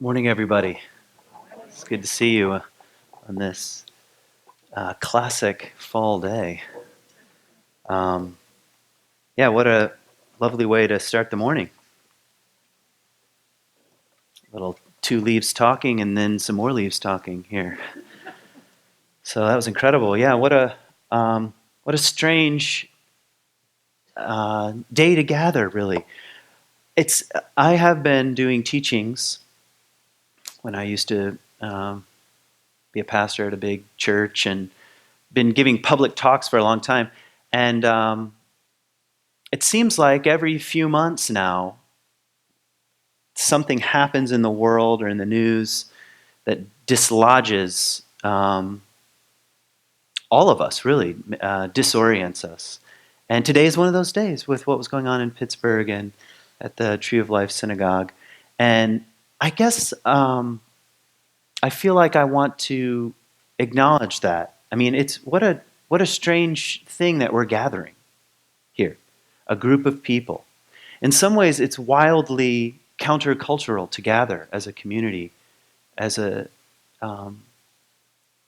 Morning, everybody. It's good to see you on this classic fall day. Um, yeah, what a lovely way to start the morning. Little two leaves talking and then some more leaves talking here. So that was incredible. Yeah, what a strange day to gather. Really, it's. I have been doing teachings when I used to be a pastor at a big church and been giving public talks for a long time, and it seems like every few months now, something happens in the world or in the news that dislodges all of us, really, disorients us. And today is one of those days with what was going on in Pittsburgh and at the Tree of Life Synagogue. And I guess I feel like I want to acknowledge that. I mean, it's what a strange thing that we're gathering here, a group of people. In some ways, it's wildly countercultural to gather as a community, as um,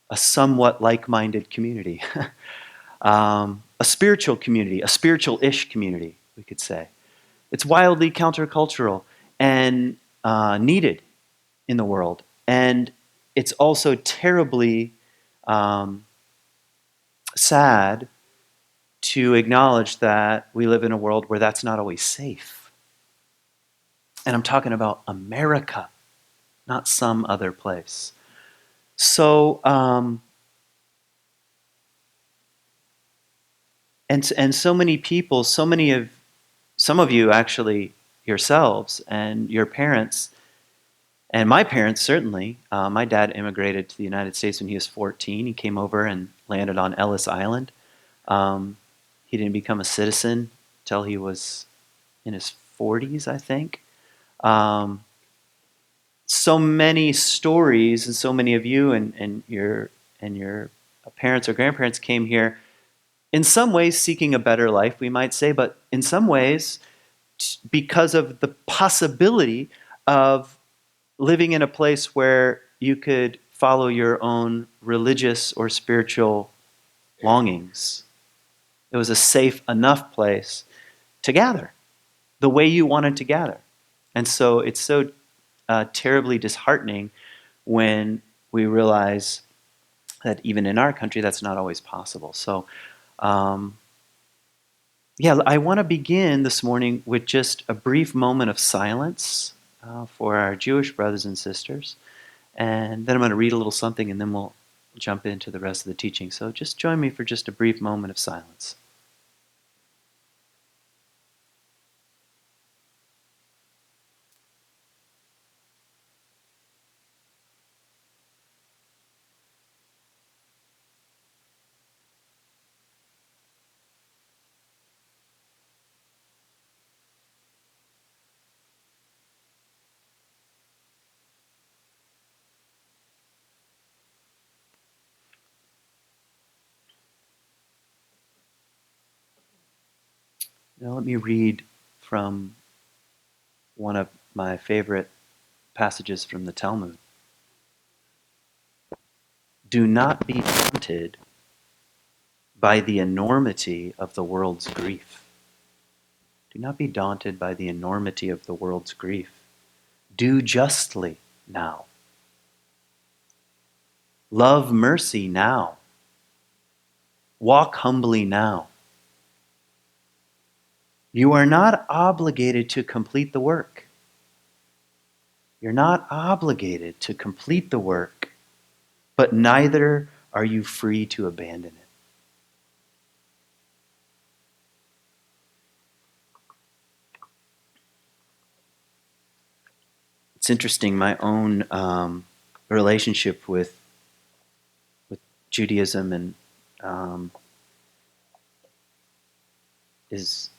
a somewhat like-minded community, a spiritual community, a spiritual-ish community, we could say. It's wildly countercultural and needed in the world, and it's also terribly um, sad to acknowledge that we live in a world where that's not always safe. And I'm talking about America, not some other place. So, and so many people, some of you actually yourselves and your parents, and my parents certainly. My dad immigrated to the United States when he was 14. He came over and landed on Ellis Island. Um, he didn't become a citizen till he was in his 40s, I think. Um, so many stories, and so many of you and your parents or grandparents came here in some ways seeking a better life, we might say, but in some ways because of the possibility of living in a place where you could follow your own religious or spiritual longings. It was a safe enough place to gather the way you wanted to gather. And so it's so terribly disheartening when we realize that even in our country, that's not always possible. So, um, yeah, I want to begin this morning with just a brief moment of silence for our Jewish brothers and sisters. And then I'm going to read a little something and then we'll jump into the rest of the teaching. So just join me for just a brief moment of silence. Now let me read from one of my favorite passages from the Talmud. Do not be daunted by the enormity of the world's grief. Do not be daunted by the enormity of the world's grief. Do justly now. Love mercy now. Walk humbly now. You are not obligated to complete the work. You're not obligated to complete the work, but neither are you free to abandon it. It's interesting, my own relationship with Judaism and um, is,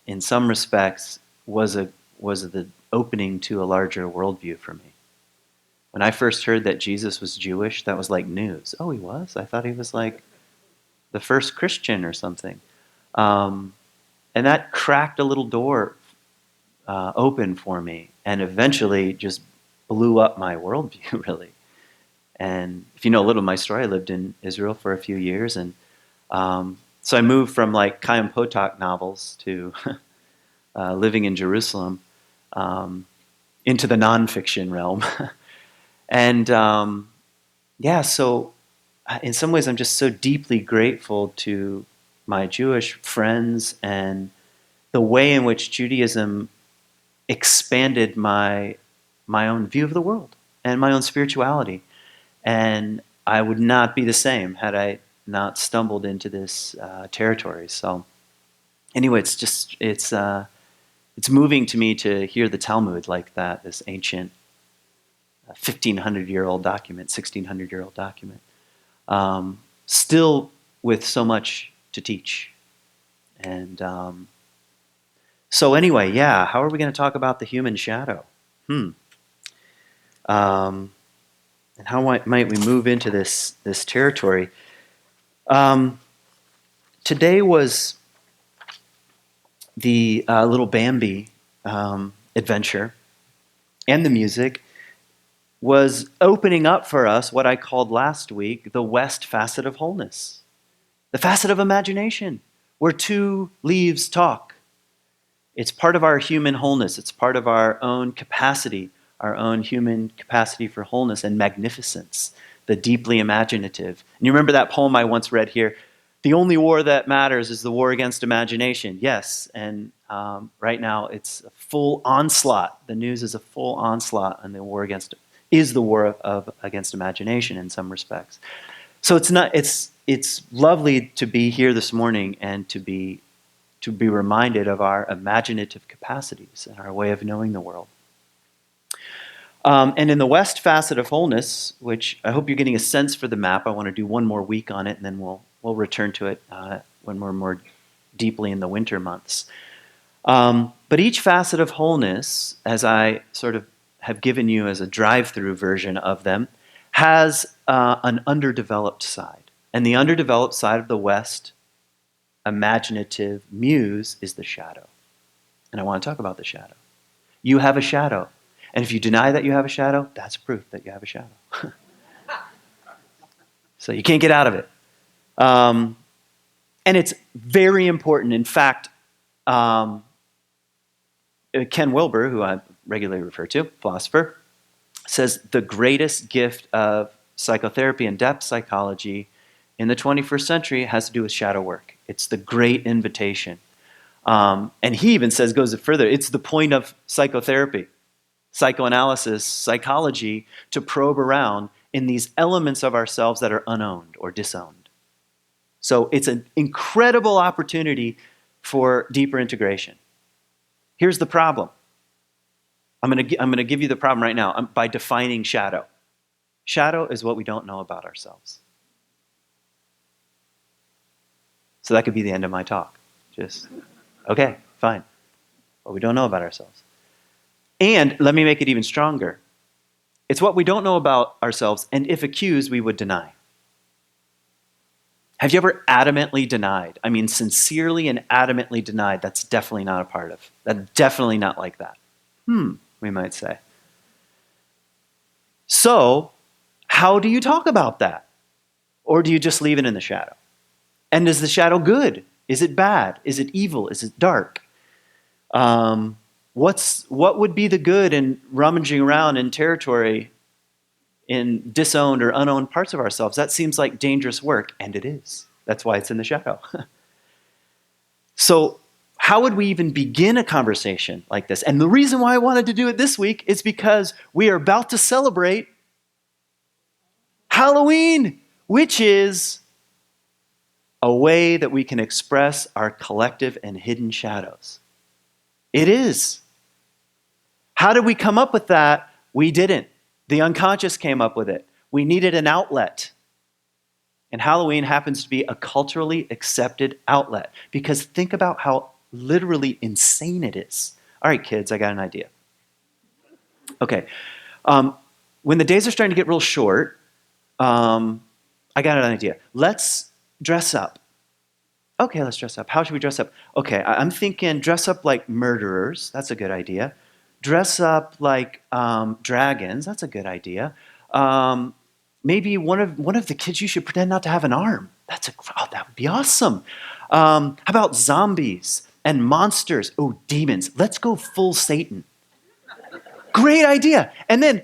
in some respects, was the opening to a larger worldview for me. When I first heard that Jesus was Jewish, that was like news. Oh, he was? I thought he was like the first Christian or something. Um, and that cracked a little door open for me and eventually just blew up my worldview, really. And if you know a little of my story, I lived in Israel for a few years, and so I moved from like Chaim Potok novels to living in Jerusalem into the nonfiction realm. And yeah, so in some ways, I'm just so deeply grateful to my Jewish friends and the way in which Judaism expanded my own view of the world and my own spirituality. And I would not be the same had I not stumbled into this territory. So anyway, it's moving to me to hear the Talmud like that, this ancient 1,500-year-old document, 1,600-year-old document, still with so much to teach. And so anyway, yeah, how are we going to talk about the human shadow? And how might we move into this territory? Today was the little Bambi adventure, and the music was opening up for us what I called last week the West facet of wholeness, the facet of imagination, where two leaves talk. It's part of our human wholeness. It's part of our own capacity, our own human capacity for wholeness and magnificence, the deeply imaginative. And you remember that poem I once read here? The only war that matters is the war against imagination. Yes, and right now it's a full onslaught. The news is a full onslaught on the war against against imagination in some respects. So it's lovely to be here this morning and to be reminded of our imaginative capacities and our way of knowing the world. And in the West facet of wholeness, which I hope you're getting a sense for the map, I want to do one more week on it, and then we'll return to it when we're more deeply in the winter months. But each facet of wholeness, as I sort of have given you as a drive-through version of them, has an underdeveloped side. And the underdeveloped side of the West imaginative muse is the shadow. And I want to talk about the shadow. You have a shadow. And if you deny that you have a shadow, that's proof that you have a shadow. So you can't get out of it. And it's very important. In fact, Ken Wilber, who I regularly refer to, philosopher, says the greatest gift of psychotherapy and depth psychology in the 21st century has to do with shadow work. It's the great invitation. And he even says, goes further, it's the point of psychotherapy, psychoanalysis, psychology, to probe around in these elements of ourselves that are unowned or disowned. So it's an incredible opportunity for deeper integration. Here's the problem. I'm going to give you the problem right now by defining shadow. Shadow is what we don't know about ourselves. So that could be the end of my talk. Just, okay, fine. What we don't know about ourselves. And let me make it even stronger. It's what we don't know about ourselves, and if accused, we would deny. Have you ever adamantly denied? I mean, sincerely and adamantly denied. That's definitely not a part of. That's definitely not like that. We might say. So, how do you talk about that? Or do you just leave it in the shadow? And is the shadow good? Is it bad? Is it evil? Is it dark? What would be the good in rummaging around in territory in disowned or unowned parts of ourselves? That seems like dangerous work, and it is. That's why it's in the shadow. So how would we even begin a conversation like this? And the reason why I wanted to do it this week is because we are about to celebrate Halloween, which is a way that we can express our collective and hidden shadows. It is. How did we come up with that? We didn't. The unconscious came up with it. We needed an outlet. And Halloween happens to be a culturally accepted outlet. Because think about how literally insane it is. All right, kids, I got an idea. Okay. When the days are starting to get real short, I got an idea. Let's dress up. Okay, let's dress up. How should we dress up? Okay, I'm thinking dress up like murderers. That's a good idea. dress up like dragons. That's a good idea. Maybe one of the kids, you should pretend not to have an arm. That would be awesome. How about zombies and monsters? Oh, demons. Let's go full Satan. Great idea. And then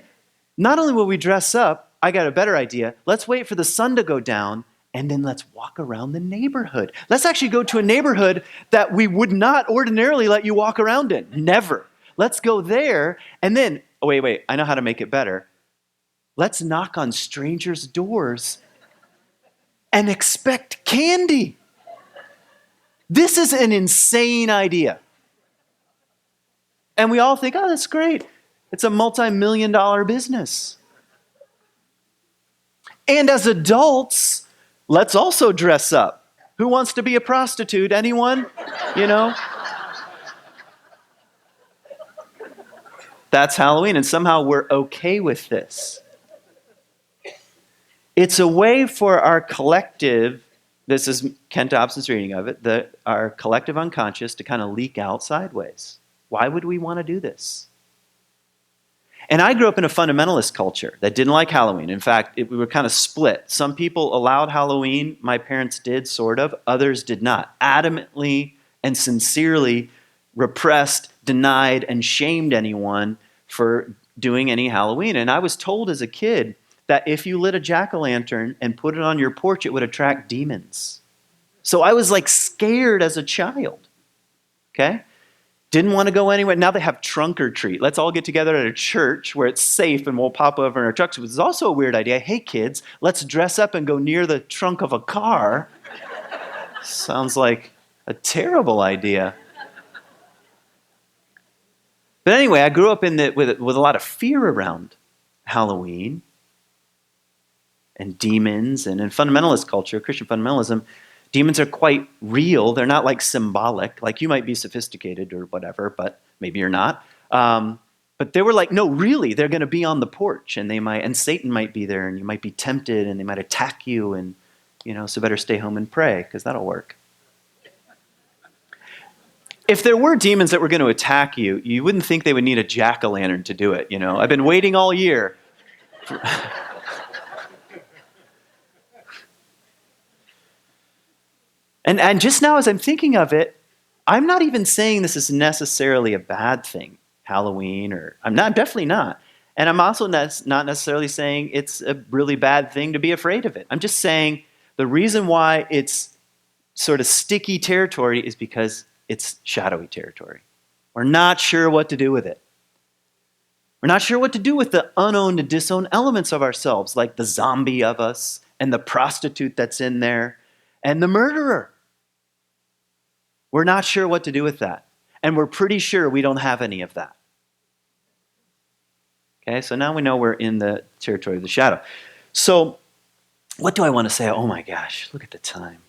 not only will we dress up, I got a better idea. Let's wait for the sun to go down, and then let's walk around the neighborhood. Let's actually go to a neighborhood that we would not ordinarily let you walk around in. Never. Let's go there, and then, oh, wait, I know how to make it better. Let's knock on strangers' doors and expect candy. This is an insane idea. And we all think, oh, that's great. It's a multi-million-dollar business. And as adults, let's also dress up. Who wants to be a prostitute? Anyone? You know? That's Halloween, and somehow we're okay with this. It's a way for our collective, this is Kent Dobson's reading of it, our collective unconscious to kind of leak out sideways. Why would we want to do this? And I grew up in a fundamentalist culture that didn't like Halloween. In fact, we were kind of split. Some people allowed Halloween. My parents did, sort of. Others did not. Adamantly and sincerely repressed, denied, and shamed anyone for doing any Halloween. And I was told as a kid that if you lit a jack-o'-lantern and put it on your porch, it would attract demons. So I was like scared as a child. Okay? Didn't want to go anywhere. Now they have trunk or treat. Let's all get together at a church where it's safe and we'll pop over in our trucks. It was also a weird idea. Hey, kids, let's dress up and go near the trunk of a car. Sounds like a terrible idea. But anyway, I grew up with a lot of fear around Halloween and demons. And in fundamentalist culture, Christian fundamentalism, demons are quite real. They're not like symbolic. Like you might be sophisticated or whatever, but maybe you're not. But they were like, no, really, they're going to be on the porch, and Satan might be there, and you might be tempted, and they might attack you, and so better stay home and pray because that'll work. If there were demons that were going to attack you, you wouldn't think they would need a jack-o'-lantern to do it. I've been waiting all year. And just now as I'm thinking of it, I'm not even saying this is necessarily a bad thing, Halloween, I'm definitely not. And I'm also not necessarily saying it's a really bad thing to be afraid of it. I'm just saying the reason why it's sort of sticky territory is because it's shadowy territory. We're not sure what to do with it. We're not sure what to do with the unowned and disowned elements of ourselves, like the zombie of us and the prostitute that's in there and the murderer. We're not sure what to do with that. And we're pretty sure we don't have any of that. Okay, so now we know we're in the territory of the shadow. So, what do I want to say? Oh my gosh, look at the time.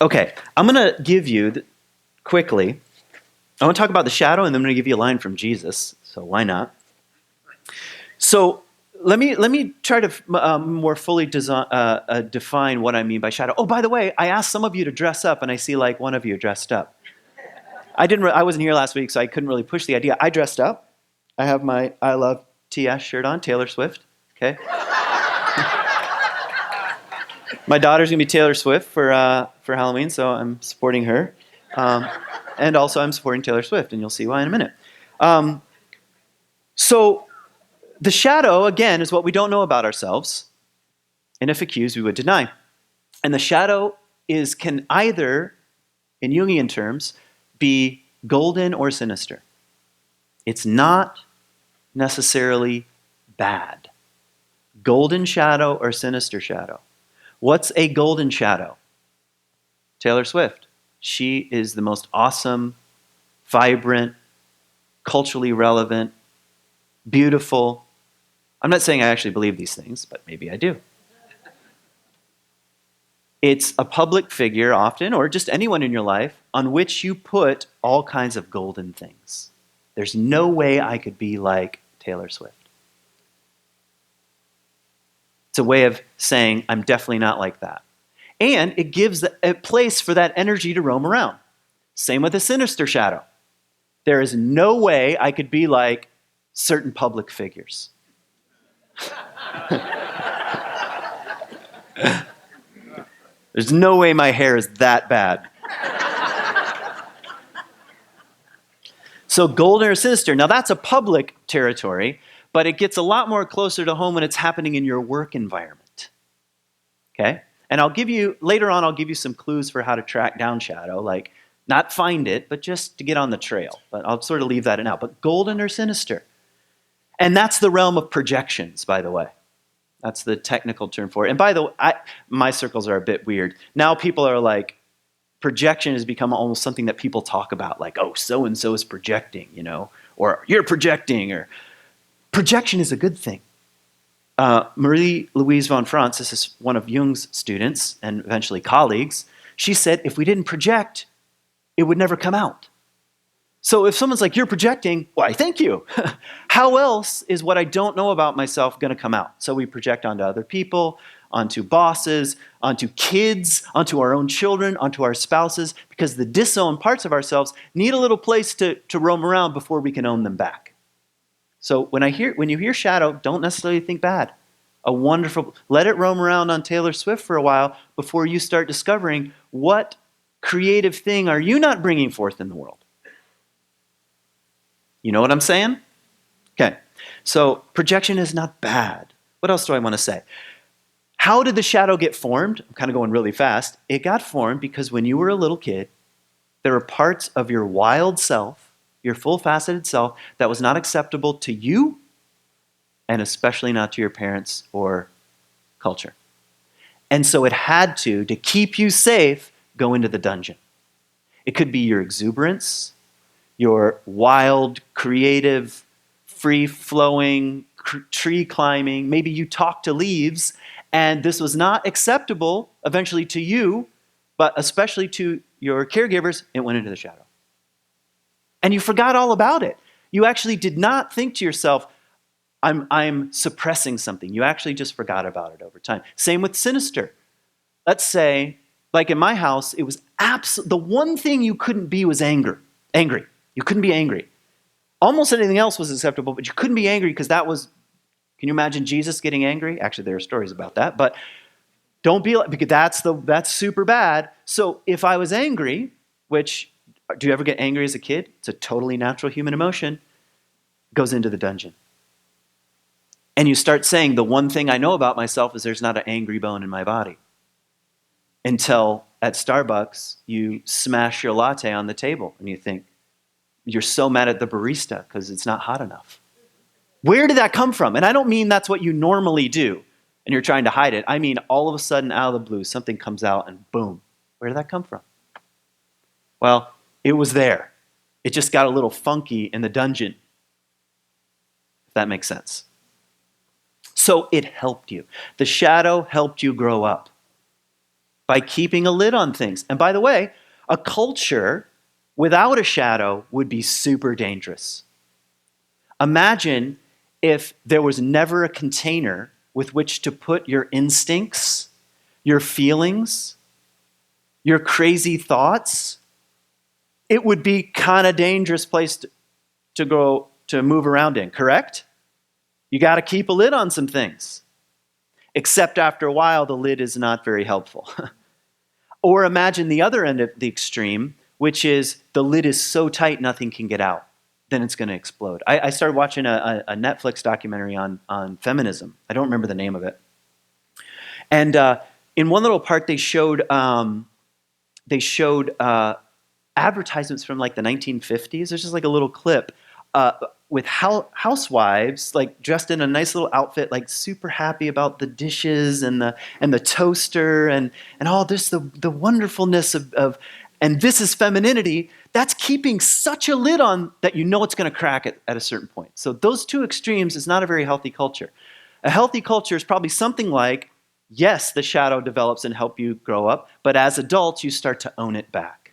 Okay, I'm going to give you, quickly, I want to talk about the shadow, and then I'm going to give you a line from Jesus, so why not? So, let me try to more fully define what I mean by shadow. Oh, by the way, I asked some of you to dress up, and I see like one of you dressed up. I wasn't here last week, so I couldn't really push the idea. I dressed up. I have my I Love TS shirt on, Taylor Swift. Okay. My daughter's gonna be Taylor Swift for Halloween, so I'm supporting her, and also I'm supporting Taylor Swift, and you'll see why in a minute. So. The shadow, again, is what we don't know about ourselves, and if accused, we would deny. And the shadow can either, in Jungian terms, be golden or sinister. It's not necessarily bad. Golden shadow or sinister shadow. What's a golden shadow? Taylor Swift. She is the most awesome, vibrant, culturally relevant, beautiful. I'm not saying I actually believe these things, but maybe I do. It's a public figure often, or just anyone in your life, on which you put all kinds of golden things. There's no way I could be like Taylor Swift. It's a way of saying, I'm definitely not like that. And it gives a place for that energy to roam around. Same with a sinister shadow. There is no way I could be like certain public figures. There's no way my hair is that bad. So golden or sinister, now that's a public territory, but it gets a lot more closer to home when it's happening in your work environment. Okay? And later on, I'll give you some clues for how to track down shadow, like not find it, but just to get on the trail. But I'll sort of leave that out. But golden or sinister. And that's the realm of projections, by the way. That's the technical term for it. And by the way, my circles are a bit weird. Now people are like, projection has become almost something that people talk about, like, oh, so-and-so is projecting, or you're projecting, or projection is a good thing. Marie-Louise von Franz, this is one of Jung's students and eventually colleagues, she said if we didn't project, it would never come out. So if someone's like, you're projecting, why, thank you. How else is what I don't know about myself going to come out? So we project onto other people, onto bosses, onto kids, onto our own children, onto our spouses, because the disowned parts of ourselves need a little place to roam around before we can own them back. So when you hear shadow, don't necessarily think bad. Let it roam around on Taylor Swift for a while before you start discovering what creative thing are you not bringing forth in the world. You know what I'm saying? Okay, so projection is not bad. What else do I want to say? How did the shadow get formed? I'm kind of going really fast. It got formed because when you were a little kid, there were parts of your wild self, your full-faceted self, that was not acceptable to you, and especially not to your parents or culture. And so it had to keep you safe, go into the dungeon. It could be your exuberance, your wild, creative, free-flowing, tree climbing. Maybe you talk to leaves, and this was not acceptable eventually to you, but especially to your caregivers. It went into the shadow. And you forgot all about it. You actually did not think to yourself, I'm suppressing something. You actually just forgot about it over time. Same with sinister. Let's say, like in my house, it was the one thing you couldn't be was angry. You couldn't be angry. Almost anything else was acceptable, but you couldn't be angry because can you imagine Jesus getting angry? Actually, there are stories about that, but don't be like, because that's super bad. So if I was angry, do you ever get angry as a kid? It's a totally natural human emotion. Goes into the dungeon. And you start saying, the one thing I know about myself is there's not an angry bone in my body. Until at Starbucks, you smash your latte on the table and you think, you're so mad at the barista because it's not hot enough. Where did that come from? And I don't mean that's what you normally do and you're trying to hide it. I mean, all of a sudden, out of the blue, something comes out and boom. Where did that come from? Well, it was there. It just got a little funky in the dungeon, if that makes sense. So it helped you. The shadow helped you grow up by keeping a lid on things. And by the way, a culture without a shadow would be super dangerous. Imagine if there was never a container with which to put your instincts, your feelings, your crazy thoughts. It would be kind of dangerous place to move around in, correct? You got to keep a lid on some things. Except after a while, the lid is not very helpful. Or imagine the other end of the extreme, which is the lid is so tight nothing can get out. Then it's going to explode. I started watching a Netflix documentary on feminism. I don't remember the name of it. And in one little part, they showed advertisements from like the 1950s. There's just like a little clip with housewives like dressed in a nice little outfit, like super happy about the dishes and the toaster and all this, the wonderfulness of and this is femininity. That's keeping such a lid on that you know it's going to crack at a certain point. So those two extremes is not a very healthy culture. A healthy culture is probably something like, yes, the shadow develops and help you grow up, but as adults, you start to own it back.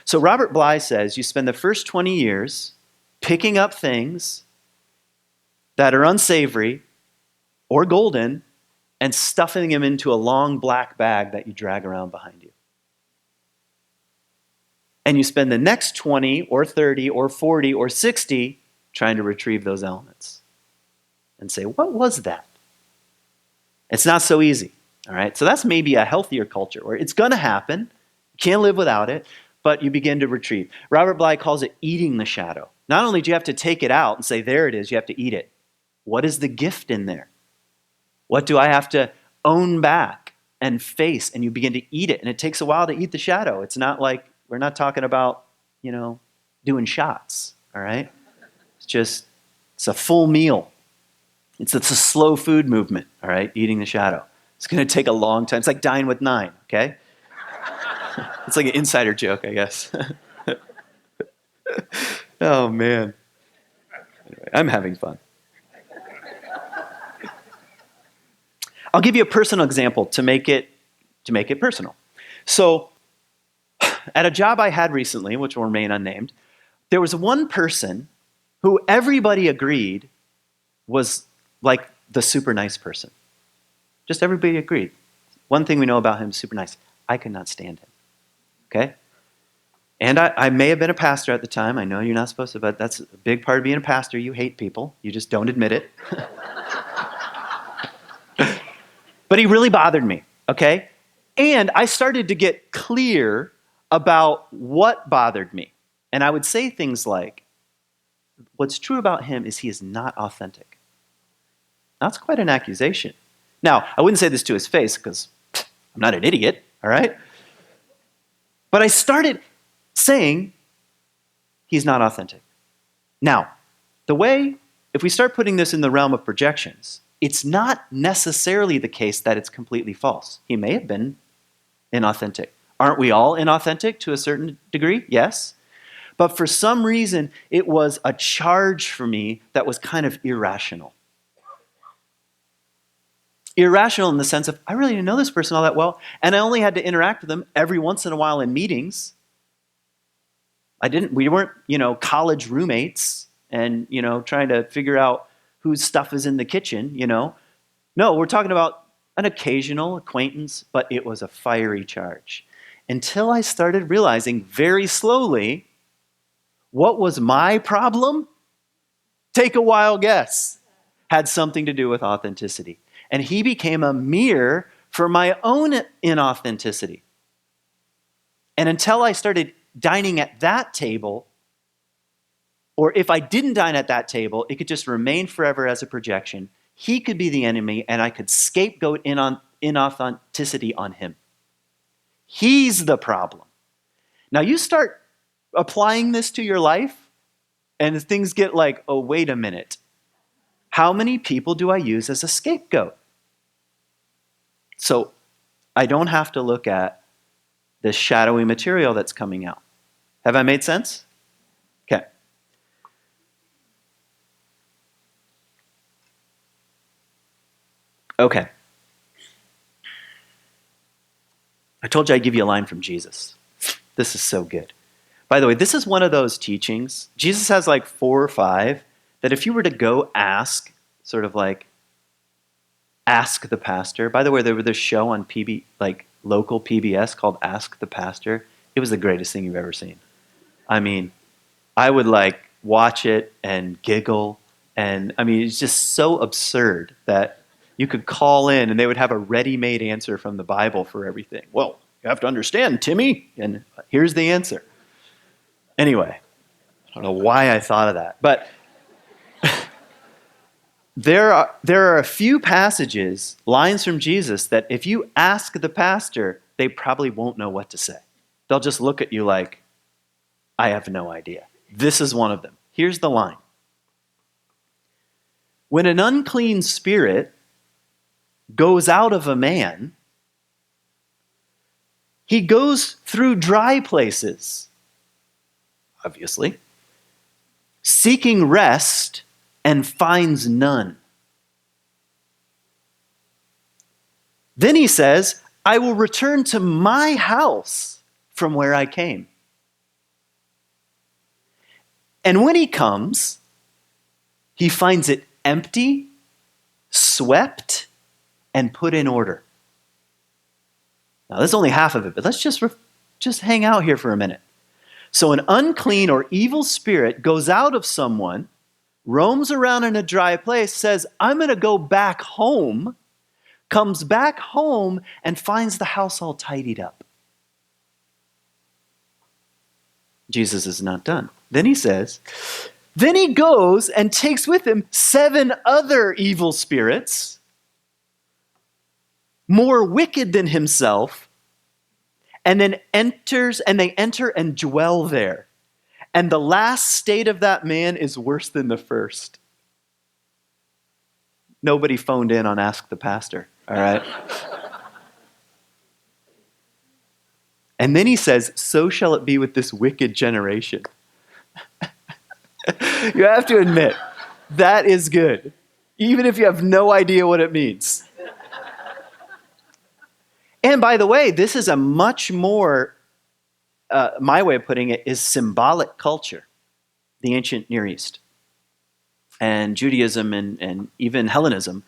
So Robert Bly says you spend the first 20 years picking up things that are unsavory or golden and stuffing them into a long black bag that you drag around behind you. And you spend the next 20 or 30 or 40 or 60 trying to retrieve those elements and say, what was that? It's not so easy. All right. So that's maybe a healthier culture where it's going to happen. You can't live without it, but you begin to retrieve. Robert Bly calls it eating the shadow. Not only do you have to take it out and say, there it is, you have to eat it. What is the gift in there? What do I have to own back and face? And you begin to eat it. And it takes a while to eat the shadow. It's not like, we're not talking about, doing shots. All right. It's a full meal. It's a slow food movement. All right. Eating the shadow. It's going to take a long time. It's like Dine with 9. Okay. It's like an insider joke, I guess. Oh, man. Anyway, I'm having fun. I'll give you a personal example to make it personal. So, at a job I had recently, which will remain unnamed, there was one person who everybody agreed was like the super nice person. Just everybody agreed. One thing we know about him is super nice. I could not stand him. Okay? And I may have been a pastor at the time. I know you're not supposed to, but that's a big part of being a pastor. You hate people. You just don't admit it. But he really bothered me, okay? And I started to get clear about what bothered me. And I would say things like, what's true about him is he is not authentic. That's quite an accusation. Now, I wouldn't say this to his face because I'm not an idiot, all right? But I started saying he's not authentic. Now, if we start putting this in the realm of projections, it's not necessarily the case that it's completely false. He may have been inauthentic. Aren't we all inauthentic to a certain degree? Yes. But for some reason, it was a charge for me that was kind of irrational. Irrational in the sense of, I really didn't know this person all that well, and I only had to interact with them every once in a while in meetings. We weren't, college roommates and, trying to figure out whose stuff is in the kitchen, No, we're talking about an occasional acquaintance, but it was a fiery charge. Until I started realizing very slowly, what was my problem? Take a wild guess. Had something to do with authenticity. And he became a mirror for my own inauthenticity. And until I started dining at that table, or if I didn't dine at that table, it could just remain forever as a projection. He could be the enemy, and I could scapegoat inauthenticity on him. He's the problem. Now you start applying this to your life, and things get like, oh, wait a minute. How many people do I use as a scapegoat? So I don't have to look at the shadowy material that's coming out. Have I made sense? Okay. Okay. I told you I'd give you a line from Jesus. This is so good. By the way, this is one of those teachings. Jesus has like 4 or 5 that if you were to go ask, sort of like, ask the pastor. By the way, there was this show on local PBS called Ask the Pastor. It was the greatest thing you've ever seen. I mean, I would watch it and giggle. And I mean, it's just so absurd that you could call in and they would have a ready-made answer from the Bible for everything. Well, you have to understand, Timmy. And here's the answer. Anyway, I don't know why I thought of that. But there are a few passages, lines from Jesus, that if you ask the pastor, they probably won't know what to say. They'll just look at you like, I have no idea. This is one of them. Here's the line. When an unclean spirit goes out of a man, he goes through dry places, obviously, seeking rest and finds none. Then he says, I will return to my house from where I came. And when he comes, he finds it empty, swept, and put in order. Now, this is only half of it, but let's just hang out here for a minute. So an unclean or evil spirit goes out of someone, roams around in a dry place, says, I'm going to go back home, comes back home and finds the house all tidied up. Jesus is not done. Then he says, then he goes and takes with him 7 other evil spirits, more wicked than himself, and then they enter and dwell there. And the last state of that man is worse than the first. Nobody phoned in on Ask the Pastor, all right? And then he says, so shall it be with this wicked generation. You have to admit, that is good, even if you have no idea what it means. And by the way, this is a much more, my way of putting it, is symbolic culture, the ancient Near East. And Judaism and even Hellenism.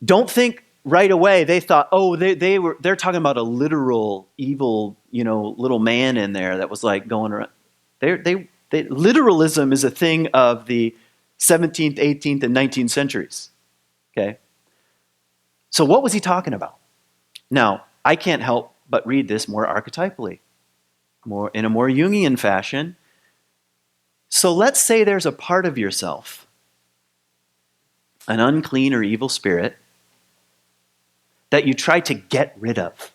Don't think right away they thought, oh, they're talking about a literal evil, little man in there that was like going around. Literalism is a thing of the 17th, 18th, and 19th centuries. Okay? So what was he talking about? Now, I can't help but read this more archetypally, in a more Jungian fashion. So let's say there's a part of yourself, an unclean or evil spirit, that you try to get rid of.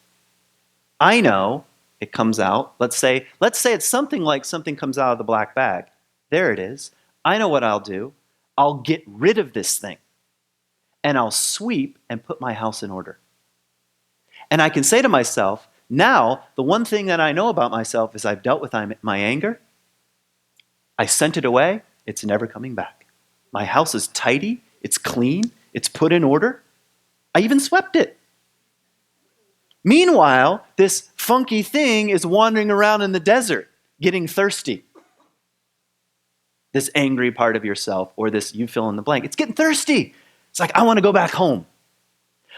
I know it comes out. Let's say it's something like something comes out of the black bag. There it is. I know what I'll do. I'll get rid of this thing. And I'll sweep and put my house in order. And I can say to myself, now, the one thing that I know about myself is I've dealt with my anger. I sent it away. It's never coming back. My house is tidy. It's clean. It's put in order. I even swept it. Meanwhile, this funky thing is wandering around in the desert, getting thirsty. This angry part of yourself, or this you fill in the blank, it's getting thirsty. It's like, I want to go back home.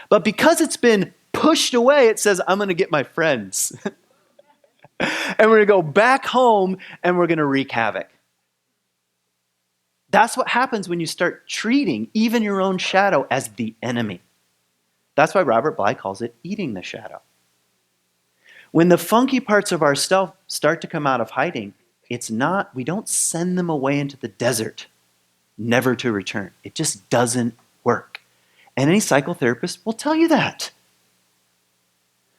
But because it's been pushed away, it says, I'm going to get my friends. And we're going to go back home and we're going to wreak havoc. That's what happens when you start treating even your own shadow as the enemy. That's why Robert Bly calls it eating the shadow. When the funky parts of ourself start to come out of hiding, we don't send them away into the desert, never to return. It just doesn't work. And any psychotherapist will tell you that.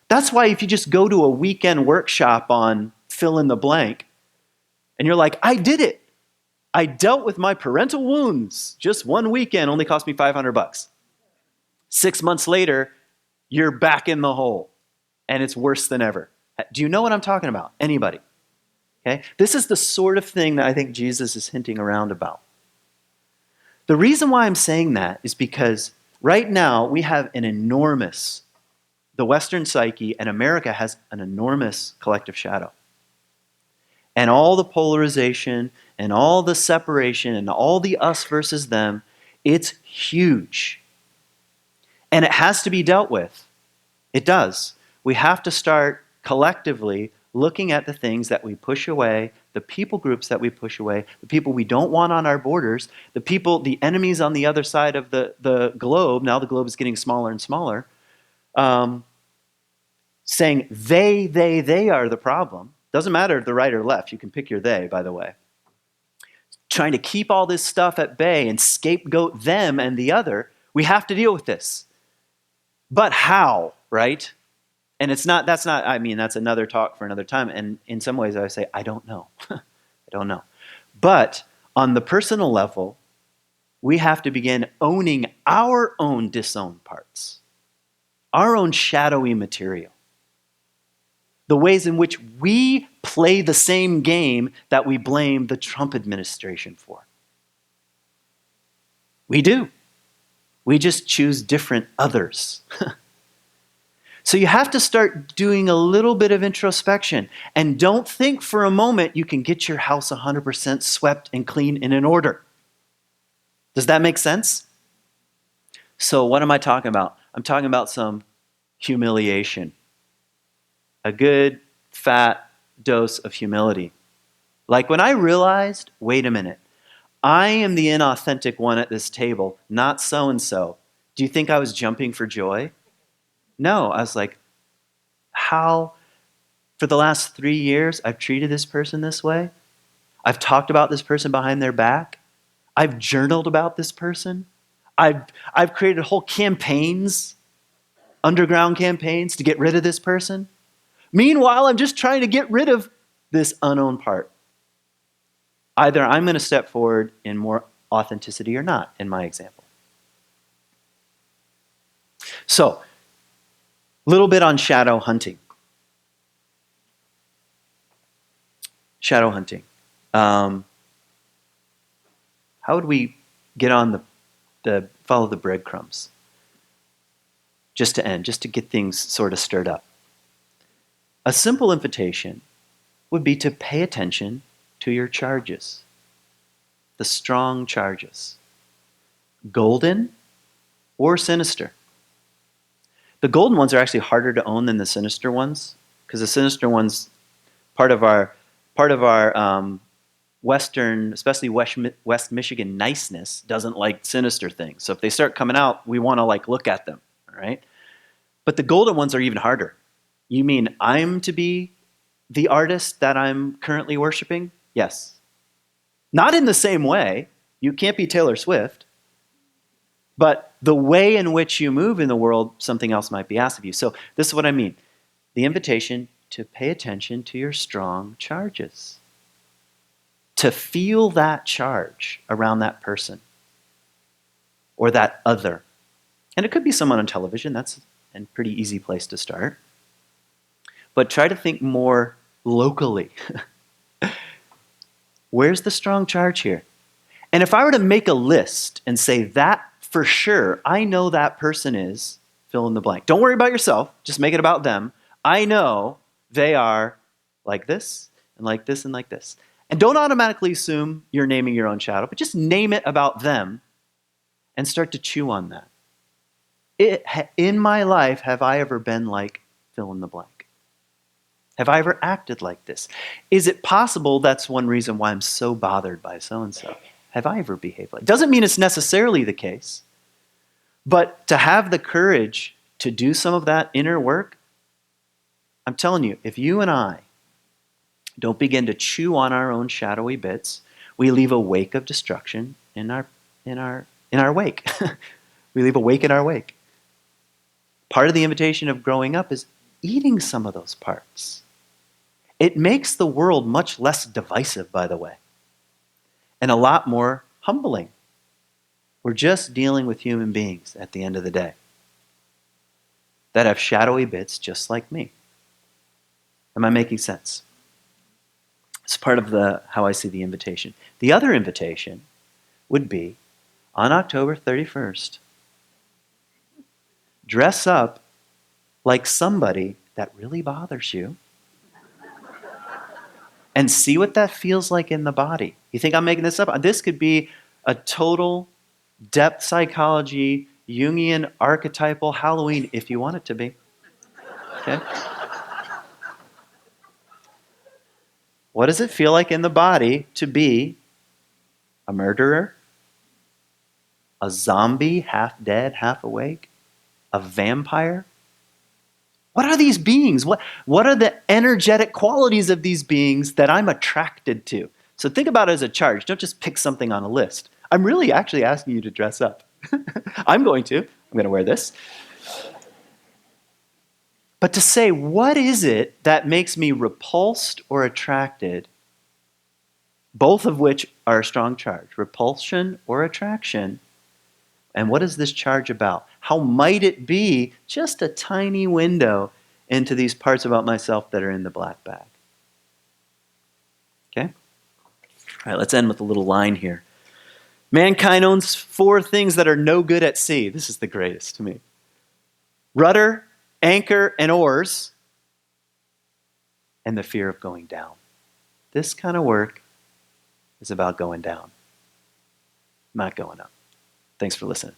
That's why if you just go to a weekend workshop on fill in the blank, and you're like, I did it. I dealt with my parental wounds. Just one weekend only cost me $500. 6 months later, you're back in the hole, and it's worse than ever. Do you know what I'm talking about? Anybody? Okay? This is the sort of thing that I think Jesus is hinting around about. The reason why I'm saying that is because right now we have the Western psyche and America has an enormous collective shadow. And all the polarization and all the separation and all the us versus them, it's huge. And it has to be dealt with. It does. We have to start collectively looking at the things that we push away, the people groups that we push away, the people we don't want on our borders, the enemies on the other side of the globe. Now the globe is getting smaller and smaller. Saying they are the problem. Doesn't matter the right or left. You can pick your they, by the way. Trying to keep all this stuff at bay and scapegoat them and the other. We have to deal with this. But how, right? And that's another talk for another time. And in some ways I say, I don't know. I don't know. But on the personal level, we have to begin owning our own disowned parts, our own shadowy material, the ways in which we play the same game that we blame the Trump administration for. We do. We just choose different others. So you have to start doing a little bit of introspection. And don't think for a moment you can get your house 100% swept and clean and in order. Does that make sense? So what am I talking about? I'm talking about some humiliation. A good, fat dose of humility. Like when I realized, wait a minute, I am the inauthentic one at this table, not so-and-so. Do you think I was jumping for joy? No, I was like, how, for the last 3 years, I've treated this person this way. I've talked about this person behind their back. I've journaled about this person. I've created whole campaigns, underground campaigns to get rid of this person. Meanwhile, I'm just trying to get rid of this unowned part. Either I'm going to step forward in more authenticity or not, in my example. So, a little bit on shadow hunting. Shadow hunting. How would we get on the follow the breadcrumbs? Just to end, just to get things sort of stirred up. A simple invitation would be to pay attention to your charges. The strong charges. Golden or sinister. The golden ones are actually harder to own than the sinister ones, because the sinister ones, part of our Western, especially West Michigan niceness doesn't like sinister things. So if they start coming out, we want to like look at them, all right? But the golden ones are even harder. You mean I'm to be the artist that I'm currently worshiping? Yes. Not in the same way. You can't be Taylor Swift. But the way in which you move in the world, something else might be asked of you. So this is what I mean. The invitation to pay attention to your strong charges. To feel that charge around that person or that other. And it could be someone on television. That's a pretty easy place to start. But try to think more locally. Where's the strong charge here? And if I were to make a list and say that for sure, I know that person is fill in the blank. Don't worry about yourself. Just make it about them. I know they are like this and like this and like this. And don't automatically assume you're naming your own shadow, but just name it about them and start to chew on that. In my life, have I ever been like fill in the blank? Have I ever acted like this? Is it possible that's one reason why I'm so bothered by so-and-so? Have I ever behaved like that? Doesn't mean it's necessarily the case. But to have the courage to do some of that inner work, I'm telling you, if you and I don't begin to chew on our own shadowy bits, we leave a wake of destruction in our wake. We leave a wake in our wake. Part of the invitation of growing up is eating some of those parts. It makes the world much less divisive, by the way, and a lot more humbling. We're just dealing with human beings at the end of the day that have shadowy bits just like me. Am I making sense? It's part of how I see the invitation. The other invitation would be on October 31st, dress up like somebody that really bothers you and see what that feels like in the body. You think I'm making this up? This could be a total depth psychology, Jungian archetypal Halloween if you want it to be. Okay? What does it feel like in the body to be a murderer, a zombie, half dead, half awake, a vampire? What are these beings? What are the energetic qualities of these beings that I'm attracted to? So think about it as a charge. Don't just pick something on a list. I'm really actually asking you to dress up. I'm going to wear this. But to say, what is it that makes me repulsed or attracted, both of which are a strong charge, repulsion or attraction, and what is this charge about? How might it be just a tiny window into these parts about myself that are in the black bag? Okay? All right, let's end with a little line here. Mankind owns 4 things that are no good at sea. This is the greatest to me. Rudder, anchor, and oars, and the fear of going down. This kind of work is about going down, not going up. Thanks for listening.